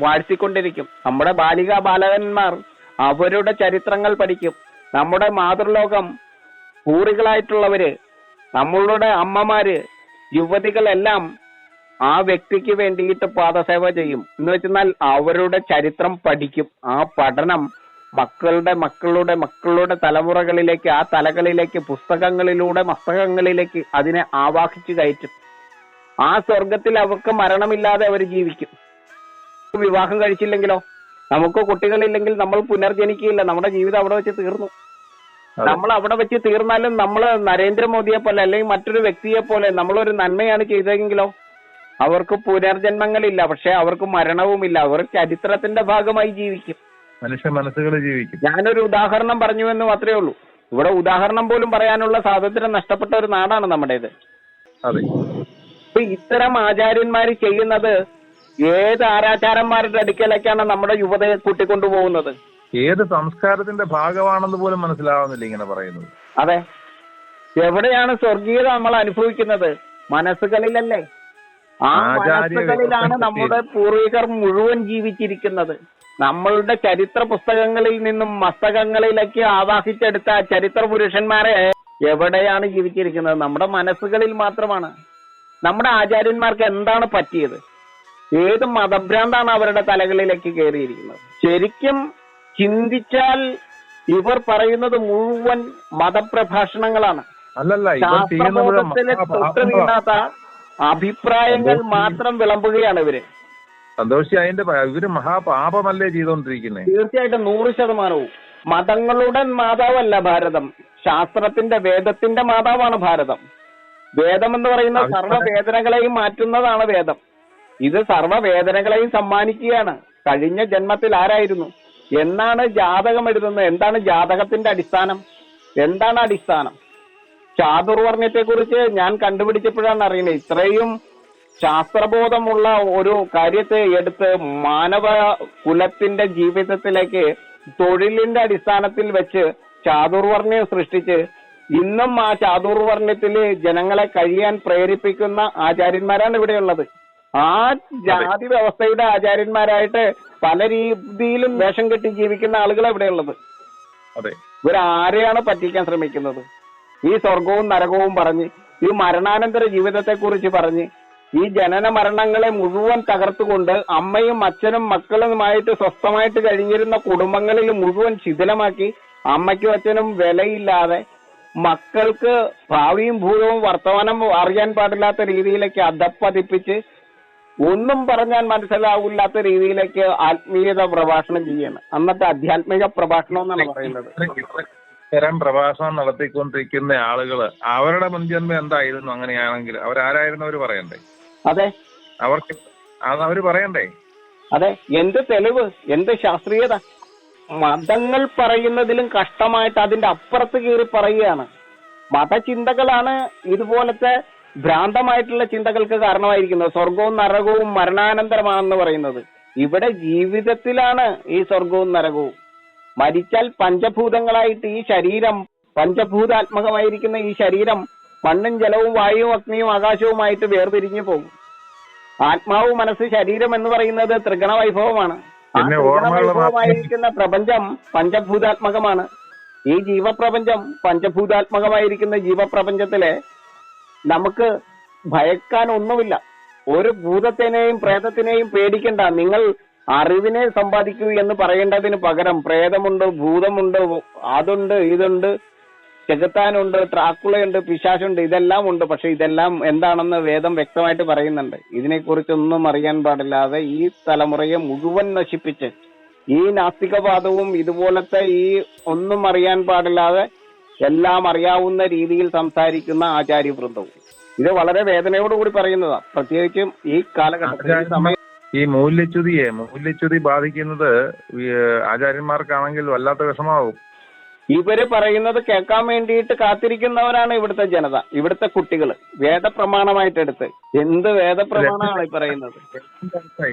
വാഴ്ത്തിക്കൊണ്ടിരിക്കും. നമ്മുടെ ബാലികാ ബാലകന്മാർ അവരുടെ ചരിത്രങ്ങൾ പഠിക്കും. നമ്മുടെ മാതൃലോകം പൂറികളായിട്ടുള്ളവര്, നമ്മളുടെ അമ്മമാര്, യുവതികളെല്ലാം ആ വ്യക്തിക്ക് വേണ്ടിയിട്ട് പാദസേവ ചെയ്യും. എന്ന് വെച്ചാൽ അവരുടെ ചരിത്രം പഠിക്കും. ആ പഠനം മക്കളുടെ തലമുറകളിലേക്ക്, ആ തലകളിലേക്ക്, പുസ്തകങ്ങളിലൂടെ മസ്തകങ്ങളിലേക്ക് അതിനെ ആവാഹിച്ചു കയറ്റും. ആ സ്വർഗത്തിൽ അവർക്ക് മരണമില്ലാതെ അവർ ജീവിക്കും. വിവാഹം കഴിച്ചില്ലെങ്കിലോ, നമുക്ക് കുട്ടികളില്ലെങ്കിൽ നമ്മൾ പുനർജനിക്കുകയില്ല. നമ്മുടെ ജീവിതം അവിടെ വെച്ച് തീർന്നു. നമ്മൾ അവിടെ വെച്ച് തീർന്നാലും നമ്മൾ നരേന്ദ്രമോദിയെ പോലെ അല്ലെങ്കിൽ മറ്റൊരു വ്യക്തിയെ പോലെ നമ്മളൊരു നന്മയാണ് ചെയ്തതെങ്കിലോ അവർക്ക് പുനർജന്മങ്ങളില്ല. പക്ഷെ അവർക്ക് മരണവുമില്ല. അവർ ചരിത്രത്തിന്റെ ഭാഗമായി ജീവിക്കും. മനുഷ്യ മനസ്സുകൾ ജീവിക്കും. ഞാനൊരു ഉദാഹരണം പറഞ്ഞു എന്ന് മാത്രമേ ഉള്ളൂ. ഇവിടെ ഉദാഹരണം പോലും പറയാനുള്ള സ്വാതന്ത്ര്യം നഷ്ടപ്പെട്ട ഒരു നാടാണ് നമ്മുടേത്. അപ്പൊ ഇത്തരം ആചാര്യന്മാർ ചെയ്യുന്നത് ഏത് ആരാചാരന്മാരുടെ അടുക്കലേക്കാണ് നമ്മുടെ യുവതയെ കൂട്ടിക്കൊണ്ടുപോകുന്നത്? ഏത് സംസ്കാരത്തിന്റെ ഭാഗമാണെന്ന് പോലും മനസ്സിലാവുന്നില്ല ഇങ്ങനെ പറയുന്നത്. അതെ, എവിടെയാണ് സ്വർഗീയത നമ്മൾ അനുഭവിക്കുന്നത്? മനസ്സുകളിലല്ലേ? ആ മനസ്സുകളിലാണ് നമ്മുടെ പൂർവികർ മുഴുവൻ ജീവിച്ചിരിക്കുന്നത്. നമ്മളുടെ ചരിത്ര പുസ്തകങ്ങളിൽ നിന്നും മസ്തകങ്ങളിലേക്ക് ആവാഹിച്ചെടുത്ത ചരിത്ര പുരുഷന്മാരെ എവിടെയാണ് ജീവിച്ചിരിക്കുന്നത്? നമ്മുടെ മനസ്സുകളിൽ മാത്രമാണ്. നമ്മുടെ ആചാര്യന്മാർക്ക് എന്താണ് പറ്റിയത്? ഏത് മതഭ്രാന്താണ് അവരുടെ തലകളിലേക്ക് കയറിയിരിക്കുന്നത്? ശരിക്കും ചിന്തിച്ചാൽ ഇവർ പറയുന്നത് മുഴുവൻ മതപ്രഭാഷണങ്ങളാണ്. ശാസ്ത്രബോധത്തിലെ തൊട്ട് നീങ്ങാത്ത അഭിപ്രായങ്ങൾ മാത്രം വിളമ്പുകയാണ് ഇവര്. സന്തോഷി, ഇവര് മഹാപാപമല്ലേ ചെയ്തുകൊണ്ടിരിക്കുന്നത്? തീർച്ചയായിട്ടും 100%. മതങ്ങളുടെ മാതാവല്ല ഭാരതം, ശാസ്ത്രത്തിന്റെ വേദത്തിന്റെ മാതാവാണ് ഭാരതം. വേദം എന്ന് പറയുന്ന സർവ്വവേദനകളെയും മാറ്റുന്നതാണ് വേദം. ഇത് സർവ്വവേദനകളെയും സമ്മാനിക്കുകയാണ്. കഴിഞ്ഞ ജന്മത്തിൽ ആരായിരുന്നു? എന്നാണ് ജാതകം എഴുതുന്നത്? എന്താണ് ജാതകത്തിന്റെ അടിസ്ഥാനം? എന്താണ് അടിസ്ഥാനം? ചാതുർവർണ്ണയത്തെ കുറിച്ച് ഞാൻ കണ്ടുപിടിച്ചപ്പോഴാണ് അറിയുന്നത്. ഇത്രയും ശാസ്ത്രബോധമുള്ള ഒരു കാര്യത്തെ എടുത്ത് മാനവ കുലത്തിന്റെ ജീവിതത്തിലേക്ക് തൊഴിലിന്റെ അടിസ്ഥാനത്തിൽ വെച്ച് ചാതുർവർണ്ണയം സൃഷ്ടിച്ച് ഇന്നും ആ ചാതുർവർണ്ണയത്തിൽ ജനങ്ങളെ കഴിയാൻ പ്രേരിപ്പിക്കുന്ന ആചാര്യന്മാരാണ് ഇവിടെയുള്ളത്. ആ ജാതി വ്യവസ്ഥയുടെ ആചാര്യന്മാരായിട്ട് പല രീതിയിലും വേഷം കെട്ടി ജീവിക്കുന്ന ആളുകളാണ് ഇവിടെയുള്ളത്. ഇവരാരെയാണ് പറ്റിക്കാൻ ശ്രമിക്കുന്നത്? ഈ സ്വർഗവും നരകവും പറഞ്ഞ്, ഈ മരണാനന്തര ജീവിതത്തെ കുറിച്ച് പറഞ്ഞ്, ഈ ജനന മരണങ്ങളെ മുഴുവൻ തകർത്തുകൊണ്ട് അമ്മയും അച്ഛനും മക്കളുമായിട്ട് സ്വസ്ഥമായിട്ട് കഴിഞ്ഞിരുന്ന കുടുംബങ്ങളിൽ മുഴുവൻ ശിഥിലമാക്കി, അമ്മയ്ക്കും അച്ഛനും വിലയില്ലാതെ, മക്കൾക്ക് ഭാവിയും ഭൂതവും വർത്തമാനം അറിയാൻ പാടില്ലാത്ത രീതിയിലേക്ക് അധപ്പതിപ്പിച്ച് ഒന്നും പറഞ്ഞാൽ മനസ്സിലാവില്ലാത്ത രീതിയിലേക്ക് ആത്മീയത പ്രഭാഷണം ചെയ്യാണ്. അന്നത്തെ ആധ്യാത്മിക പ്രഭാഷണം എന്നാണ് പറയുന്നത്. ഇത്തരം പ്രഭാഷണം നടത്തിക്കൊണ്ടിരിക്കുന്ന ആളുകള് അവരുടെ മുൻജന്മം എന്തായിരുന്നു? അങ്ങനെയാണെങ്കിൽ അവരാരായിരുന്നു? അവര് പറയണ്ടേ? അതെ, അവര് പറയണ്ടേ? അതെ. എന്ത് തെളിവ്, എന്ത് ശാസ്ത്രീയത? മതങ്ങൾ പറയുന്നതിലും കഷ്ടമായിട്ട് അതിന്റെ അപ്പുറത്ത് കയറി പറയുകയാണ്. മതചിന്തകളാണ് ഇതുപോലത്തെ ഭ്രാന്തമായിട്ടുള്ള ചിന്തകൾക്ക് കാരണമായിരിക്കുന്നത്. സ്വർഗവും നരകവും മരണാനന്തരമാണെന്ന് പറയുന്നത് ഇവിടെ ജീവിതത്തിലാണ്. ഈ സ്വർഗവും നരകവും മരിച്ചാൽ പഞ്ചഭൂതങ്ങളായിട്ട് ഈ ശരീരം, പഞ്ചഭൂതാത്മകമായിരിക്കുന്ന ഈ ശരീരം മണ്ണും ജലവും വായുവും അഗ്നിയും ആകാശവുമായിട്ട് വേർതിരിഞ്ഞു പോകും. ആത്മാവ്, മനസ്സ്, ശരീരം എന്ന് പറയുന്നത് ത്രിഗണ വൈഭവമാണ്. ആ ത്രിഗണ വൈഭവമായിരിക്കുന്ന പ്രപഞ്ചം പഞ്ചഭൂതാത്മകമാണ്. ഈ ജീവപ്രപഞ്ചം, പഞ്ചഭൂതാത്മകമായിരിക്കുന്ന ജീവപ്രപഞ്ചത്തിലെ നമുക്ക് ഭയക്കാൻ ഒന്നുമില്ല. ഒരു ഭൂതത്തിനെയും പ്രേതത്തിനെയും പേടിക്കണ്ട. നിങ്ങൾ അറിവിനെ സമ്പാദിക്കൂ എന്ന് പറയേണ്ടതിന് പകരം പ്രേതമുണ്ട്, ഭൂതമുണ്ട്, അതുണ്ട്, ഇതുണ്ട്, ചെകുത്താനുണ്ട്, ട്രാക്കുളയുണ്ട്, പിശാചുണ്ട്, ഇതെല്ലാം ഉണ്ട്. പക്ഷെ ഇതെല്ലാം എന്താണെന്ന് വേദം വ്യക്തമായിട്ട് പറയുന്നുണ്ട്. ഇതിനെക്കുറിച്ചൊന്നും അറിയാൻ പാടില്ലാതെ ഈ തലമുറയെ മുഴുവൻ നശിപ്പിച്ച് ഈ നാസ്തികവാദവും ഇതുപോലത്തെ ഈ ഒന്നും അറിയാൻ പാടില്ലാതെ എല്ലാം അറിയാവുന്ന രീതിയിൽ സംസാരിക്കുന്ന ആചാര്യവൃന്ദവും. ഇത് വളരെ വേദനയോടുകൂടി പറയുന്നതാണ്, പ്രത്യേകിച്ചും ഈ കാലഘട്ടത്തിൽ. ഈ സമയം ഈ മൂല്യച്യുതി ബാധിക്കുന്നത് ആചാര്യന്മാർക്കാണെങ്കിൽ വല്ലാത്ത വിഷമാവും. ഇവര് പറയുന്നത് കേൾക്കാൻ വേണ്ടിയിട്ട് കാത്തിരിക്കുന്നവരാണ് ഇവിടുത്തെ ജനത, ഇവിടുത്തെ കുട്ടികൾ. വേദപ്രമാണമായിട്ടെടുത്ത് എന്ത് വേദപ്രമാണമാണ് ഈ പറയുന്നത്?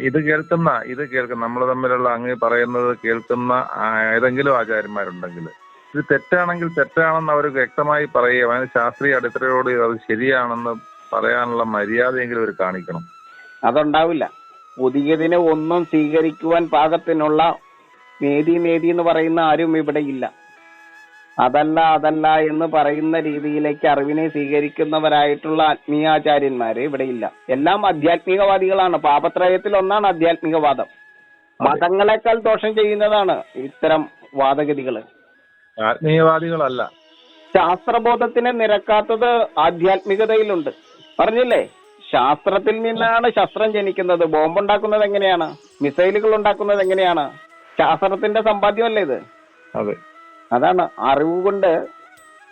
ഇത് കേൾക്കുന്ന നമ്മൾ തമ്മിലുള്ള അങ്ങ് പറയുന്നത് കേൾക്കുന്ന ഏതെങ്കിലും ആചാര്യന്മാരുണ്ടെങ്കിൽ ഇത് തെറ്റാണെങ്കിൽ തെറ്റാണെന്ന് അവർ വ്യക്തമായി പറയുക. അതിന് ശാസ്ത്രീയ അടിത്തറയോട് അത് ശരിയാണെന്ന് പറയാനുള്ള മര്യാദയെങ്കിലും അവർ കാണിക്കണം. അതുണ്ടാവില്ല. പുതിയതിനെ ഒന്നും സ്വീകരിക്കുവാൻ പാകത്തിനുള്ള നേതി എന്ന് പറയുന്ന ആരും ഇവിടെ ഇല്ല. അതല്ല എന്ന് പറയുന്ന രീതിയിലേക്ക് അറിവിനെ സ്വീകരിക്കുന്നവരായിട്ടുള്ള ആത്മീയാചാര്യന്മാര് ഇവിടെ ഇല്ല. എല്ലാം ആധ്യാത്മികവാദികളാണ്. പാപത്രയത്തിൽ ഒന്നാണ് ആധ്യാത്മികവാദം. മതങ്ങളെക്കാൾ ദോഷം ചെയ്യുന്നതാണ് ഇത്തരം വാദഗതികള്. ആത്മീയവാദികളല്ല. ശാസ്ത്രബോധത്തിനെ നിരക്കാത്തത് ആധ്യാത്മികതയിലുണ്ട്. പറഞ്ഞില്ലേ, ശാസ്ത്രത്തിൽ നിന്നാണ് ശസ്ത്രം ജനിക്കുന്നത്. ബോംബുണ്ടാക്കുന്നത് എങ്ങനെയാണ്? മിസൈലുകൾ ഉണ്ടാക്കുന്നത് എങ്ങനെയാണ്? ശാസ്ത്രത്തിന്റെ സമ്പാദ്യമല്ലേ ഇത്? അതെ, അതാണ്. അറിവ് കൊണ്ട്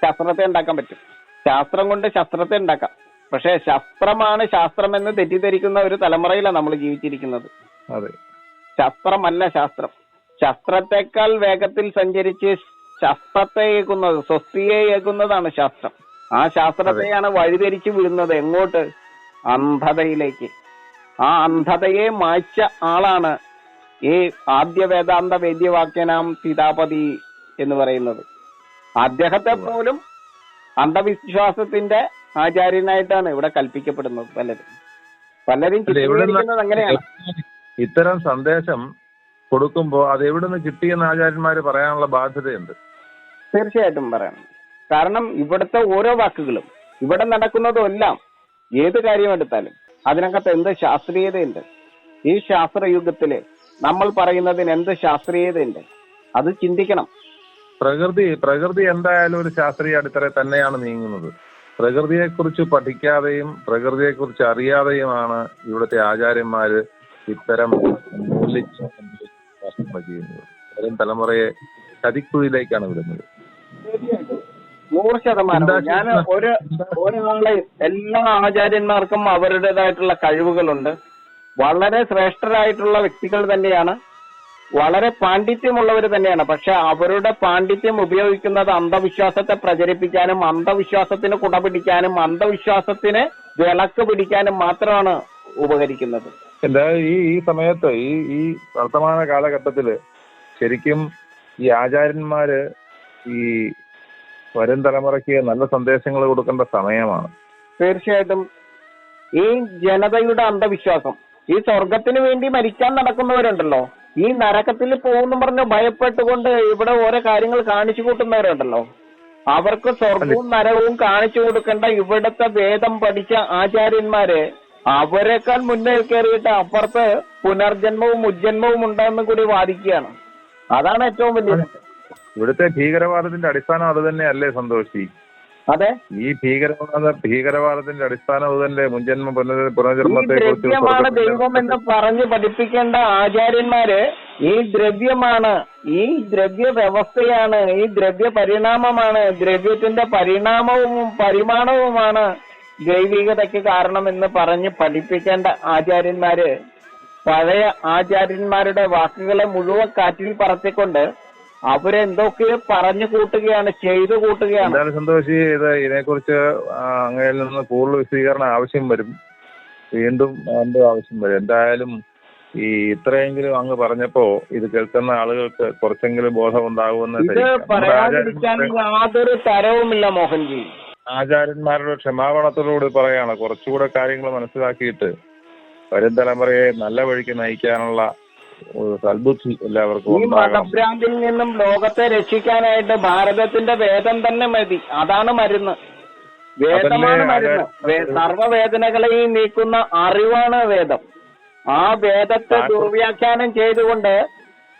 ശാസ്ത്രത്തെ ഉണ്ടാക്കാൻ പറ്റും, ശാസ്ത്രം കൊണ്ട് ശസ്ത്രത്തെ ഉണ്ടാക്കാം. പക്ഷെ ശസ്ത്രമാണ് ശാസ്ത്രമെന്ന് തെറ്റിദ്ധരിക്കുന്ന ഒരു തലമുറയിലാണ് നമ്മൾ ജീവിച്ചിരിക്കുന്നത്. അതെ, ശസ്ത്രമല്ല ശാസ്ത്രം. ശസ്ത്രത്തെക്കാൾ വേഗത്തിൽ സഞ്ചരിച്ച് ശസ്ത്രത്തെ ഏകുന്നത്, സ്വസ്തിയെ ഏകുന്നതാണ് ശാസ്ത്രം. ആ ശാസ്ത്രത്തെയാണ് വഴിതിരിച്ചു വിടുന്നത്. എങ്ങോട്ട്? അന്ധതയിലേക്ക്. ആ അന്ധതയെ മായ്ച്ച ആളാണ് ഈ ആദ്യ വേദാന്ത വേദ്യവാക്യനാം സീതാപതി എന്ന് പറയുന്നത്. അദ്ദേഹത്തെ പോലും അന്ധവിശ്വാസത്തിന്റെ ആചാര്യനായിട്ടാണ് ഇവിടെ കൽപ്പിക്കപ്പെടുന്നത്. പലരും ചിത്രീകരിക്കുന്നത് അങ്ങനെയാണ്. ഇത്തരം സന്ദേശം കൊടുക്കുമ്പോ അത് എവിടുന്ന് കിട്ടിയെന്ന് ആചാര്യന്മാര് പറയാനുള്ള ബാധ്യതയുണ്ട്. തീർച്ചയായിട്ടും പറയണം. കാരണം ഇവിടുത്തെ ഓരോ വാക്കുകളും, ഇവിടെ നടക്കുന്നതും എല്ലാം, ഏത് കാര്യം എടുത്താലും അതിനകത്ത് എന്ത് ശാസ്ത്രീയതയുണ്ട്. ഈ ശാസ്ത്രയുഗത്തില് നമ്മൾ പറയുന്നതിന് എന്ത് ശാസ്ത്രീയതയുണ്ട്, അത് ചിന്തിക്കണം. പ്രകൃതി എന്തായാലും ഒരു ശാസ്ത്രീയ അടിത്തറ തന്നെയാണ് നീങ്ങുന്നത്. പ്രകൃതിയെക്കുറിച്ച് പഠിക്കാതെയും പ്രകൃതിയെക്കുറിച്ച് അറിയാതെയുമാണ് ഇവിടുത്തെ ആചാര്യന്മാര് ഇത്തരം ചെയ്യുന്നത്. വരും തലമുറയെ ചതിക്കുഴിയിലേക്കാണ് വിടുന്നത്. 100%. ഞാൻ ഒരാളെ, എല്ലാ ആചാര്യന്മാർക്കും അവരുടേതായിട്ടുള്ള കഴിവുകളുണ്ട്. വളരെ ശ്രേഷ്ഠരായിട്ടുള്ള വ്യക്തികൾ തന്നെയാണ്, വളരെ പാണ്ഡിത്യമുള്ളവർ തന്നെയാണ്. പക്ഷെ അവരുടെ പാണ്ഡിത്യം ഉപയോഗിക്കുന്നത് അന്ധവിശ്വാസത്തെ പ്രചരിപ്പിക്കാനും അന്ധവിശ്വാസത്തിന് കുടപിടിക്കാനും അന്ധവിശ്വാസത്തിന് വിളക്ക് പിടിക്കാനും മാത്രമാണ് ഉപകരിക്കുന്നത്. ഈ സമയത്ത് ഈ വർത്തമാന കാലഘട്ടത്തില് ശരിക്കും ഈ ആചാര്യന്മാര് ഈ വരും തലമുറയ്ക്ക് നല്ല സന്ദേശങ്ങൾ കൊടുക്കേണ്ട സമയമാണ്. തീർച്ചയായിട്ടും. ഈ ജനതയുടെ അന്ധവിശ്വാസം, ഈ സ്വർഗത്തിന് വേണ്ടി മരിക്കാൻ നടക്കുന്നവരുണ്ടല്ലോ, ഈ നരകത്തിൽ പോകുന്നു പറഞ്ഞ് ഭയപ്പെട്ടുകൊണ്ട് ഇവിടെ ഓരോ കാര്യങ്ങൾ കാണിച്ചു കൂട്ടുന്നവരുണ്ടല്ലോ, അവർക്ക് സ്വർഗവും നരകവും കാണിച്ചു കൊടുക്കേണ്ട ഇവിടുത്തെ വേദം പഠിച്ച ആചാര്യന്മാര് അവരെക്കാൾ മുന്നിൽ കയറിയിട്ട് അപ്പുറത്ത് പുനർജന്മവും ഉജ്ജന്മവും ഉണ്ടെന്നും കൂടി വാദിക്കുകയാണ്. അതാണ് ഏറ്റവും വലിയ. ഇവിടുത്തെ ഭീകരവാദത്തിന്റെ അടിസ്ഥാനം അത് തന്നെയല്ലേ സന്തോഷി? അതെ, ഈ ഭീകരവാദത്തിന്റെ അടിസ്ഥാനം അത് തന്നെ. മുൻജന്മ പുനർജന്മത്തെ ദ്രവ്യമാണ് ദൈവം എന്ന് പറഞ്ഞു പഠിപ്പിക്കേണ്ട ആചാര്യന്മാര് ഈ ദ്രവ്യമാണ്, ഈ ദ്രവ്യ വ്യവസ്ഥയാണ്, ഈ ദ്രവ്യ പരിണാമമാണ്, ദ്രവ്യത്തിന്റെ പരിണാമവും പരിമാണവുമാണ് ജൈവികതയ്ക്ക് കാരണമെന്ന് പറഞ്ഞ് പഠിപ്പിക്കേണ്ട ആചാര്യന്മാര് പഴയ ആചാര്യന്മാരുടെ വാക്കുകളെ മുഴുവൻ കാറ്റിൽ പറത്തിക്കൊണ്ട് അവരെന്തൊക്കെയോ പറഞ്ഞു കൂട്ടുകയാണ്, ചെയ്തു കൂട്ടുകയാണ്. എന്തായാലും സന്തോഷി, ഇതിനെക്കുറിച്ച് അങ്ങയിൽ നിന്ന് കൂടുതൽ വിശദീകരണം ആവശ്യം വരും, വീണ്ടും ആവശ്യം വരും. എന്തായാലും ഈ ഇത്രയെങ്കിലും അങ്ങ് പറഞ്ഞപ്പോ ഇത് കേൾക്കുന്ന ആളുകൾക്ക് കുറച്ചെങ്കിലും ബോധം ഉണ്ടാകുമെന്ന്. ഇത് പറയാതിരിക്കാൻ യാതൊരു തരവുമില്ല മോഹൻജി. ആചാര്യന്മാരുടെ ക്ഷമാപണത്തോടുകൂടി പറയാണ്, കുറച്ചുകൂടെ കാര്യങ്ങൾ മനസ്സിലാക്കിയിട്ട് വരും തലമുറയെ നല്ല വഴിക്ക് നയിക്കാനുള്ള സൽബുദ്ധി എല്ലാവർക്കും ഈ മതഭ്രാന്തിൽ നിന്നും ലോകത്തെ രക്ഷിക്കാനായിട്ട് ഭാരതത്തിന്റെ വേദം തന്നെ മതി. അതാണ് മരുന്ന്. വേദമാണ് മരുന്ന്. സർവ്വവേദനകളെയും നീക്കുന്ന അറിവാണ് വേദം. ആ വേദത്തെ ദുർവ്യാഖ്യാനം ചെയ്തുകൊണ്ട്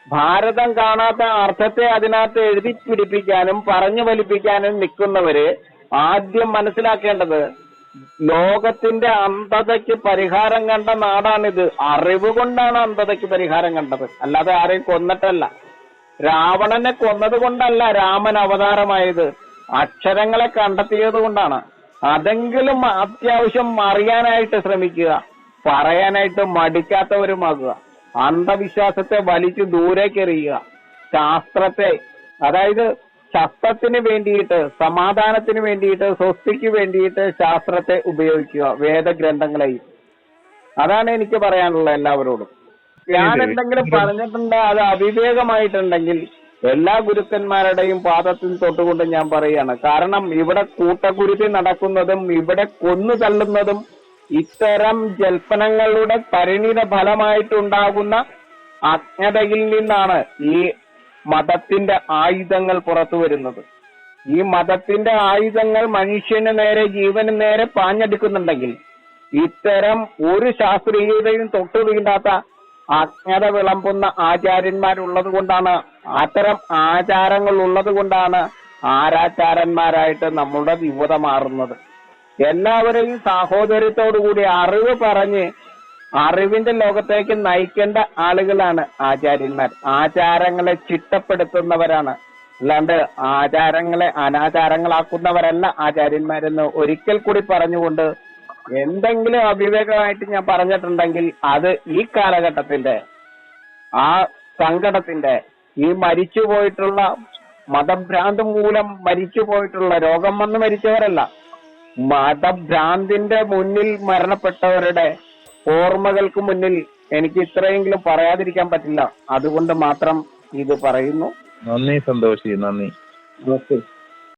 ഭാരതം കാണാത്ത അർത്ഥത്തെ അതിനകത്ത് എഴുതി പിടിപ്പിക്കാനും പറഞ്ഞു ഫലിപ്പിക്കാനും നിൽക്കുന്നവര് ആദ്യം മനസ്സിലാക്കേണ്ടത് ലോകത്തിന്റെ അന്ധതയ്ക്ക് പരിഹാരം കണ്ട നാടാണിത്. അറിവ് കൊണ്ടാണ് അന്ധതയ്ക്ക് പരിഹാരം കണ്ടത്, അല്ലാതെ ആരെയും കൊന്നിട്ടല്ല. രാവണനെ കൊന്നത് കൊണ്ടല്ല രാമൻ അവതാരമായത്, അക്ഷരങ്ങളെ കണ്ടെത്തിയത് കൊണ്ടാണ്. അതെങ്കിലും അത്യാവശ്യം അറിയാനായിട്ട് ശ്രമിക്കുക, പറയാനായിട്ട് മടിക്കാത്തവരുമാകുക. അന്ധവിശ്വാസത്തെ വലിച്ചു ദൂരേക്കെറിയുക. ശാസ്ത്രത്തെ, അതായത് ശസ്ത്രത്തിന് വേണ്ടിയിട്ട്, സമാധാനത്തിന് വേണ്ടിയിട്ട്, സ്വസ്തിക്ക് വേണ്ടിയിട്ട് ശാസ്ത്രത്തെ ഉപയോഗിക്കുക, വേദഗ്രന്ഥങ്ങളെയും. അതാണ് എനിക്ക് പറയാനുള്ളത് എല്ലാവരോടും. ഞാൻ എന്തെങ്കിലും പറഞ്ഞിട്ടുണ്ട് അത് അവിവേകമായിട്ടുണ്ടെങ്കിൽ എല്ലാ ഗുരുക്കന്മാരുടെയും പാദത്തിൽ തൊട്ടുകൊണ്ട് ഞാൻ പറയുകയാണ്. കാരണം ഇവിടെ കൂട്ടക്കുരുതി നടക്കുന്നതും ഇവിടെ കൊന്നു തള്ളുന്നതും ഇത്തരം ജൽപ്പനങ്ങളുടെ പരിണിത ഫലമായിട്ടുണ്ടാകുന്ന അജ്ഞതയിൽ നിന്നാണ് ഈ മതത്തിന്റെ ആയുധങ്ങൾ പുറത്തു വരുന്നത്. ഈ മതത്തിന്റെ ആയുധങ്ങൾ മനുഷ്യന് നേരെ, ജീവന് നേരെ പാഞ്ഞെടുക്കുന്നുണ്ടെങ്കിൽ ഇത്തരം ഒരു ശാസ്ത്രീയതയും തൊട്ടു വീണ്ടാത്ത അജ്ഞത വിളമ്പുന്ന ആചാര്യന്മാരുള്ളത് കൊണ്ടാണ്, അത്തരം ആചാരങ്ങൾ ഉള്ളത് കൊണ്ടാണ് ആരാചാരന്മാരായിട്ട് നമ്മുടെ യുവത മാറുന്നത്. എല്ലാവരെയും സാഹോദര്യത്തോടുകൂടി അറിവ് പറഞ്ഞ് അറിവിന്റെ ലോകത്തേക്ക് നയിക്കേണ്ട ആളുകളാണ് ആചാര്യന്മാർ. ആചാരങ്ങളെ ചിട്ടപ്പെടുത്തുന്നവരാണ്, അല്ലാണ്ട് ആചാരങ്ങളെ അനാചാരങ്ങളാക്കുന്നവരല്ല ആചാര്യന്മാരെന്ന് ഒരിക്കൽ കൂടി പറഞ്ഞുകൊണ്ട്, എന്തെങ്കിലും അവിവേകമായിട്ട് ഞാൻ പറഞ്ഞിട്ടുണ്ടെങ്കിൽ അത് ഈ കാലഘട്ടത്തിന്റെ, ആ സങ്കടത്തിന്റെ, ഈ മരിച്ചുപോയിട്ടുള്ള മതഭ്രാന്ത് മൂലം മരിച്ചുപോയിട്ടുള്ള, രോഗം വന്ന് മരിച്ചവരല്ല, മതഭ്രാന്തിന്റെ മുന്നിൽ മരണപ്പെട്ടവരുടെ ഓർമ്മകൾക്ക് മുന്നിൽ എനിക്ക് ഇത്രയെങ്കിലും പറയാതിരിക്കാൻ പറ്റില്ല. അതുകൊണ്ട് മാത്രം ഇത് പറയുന്നു. നന്ദി സന്തോഷി, നന്ദി.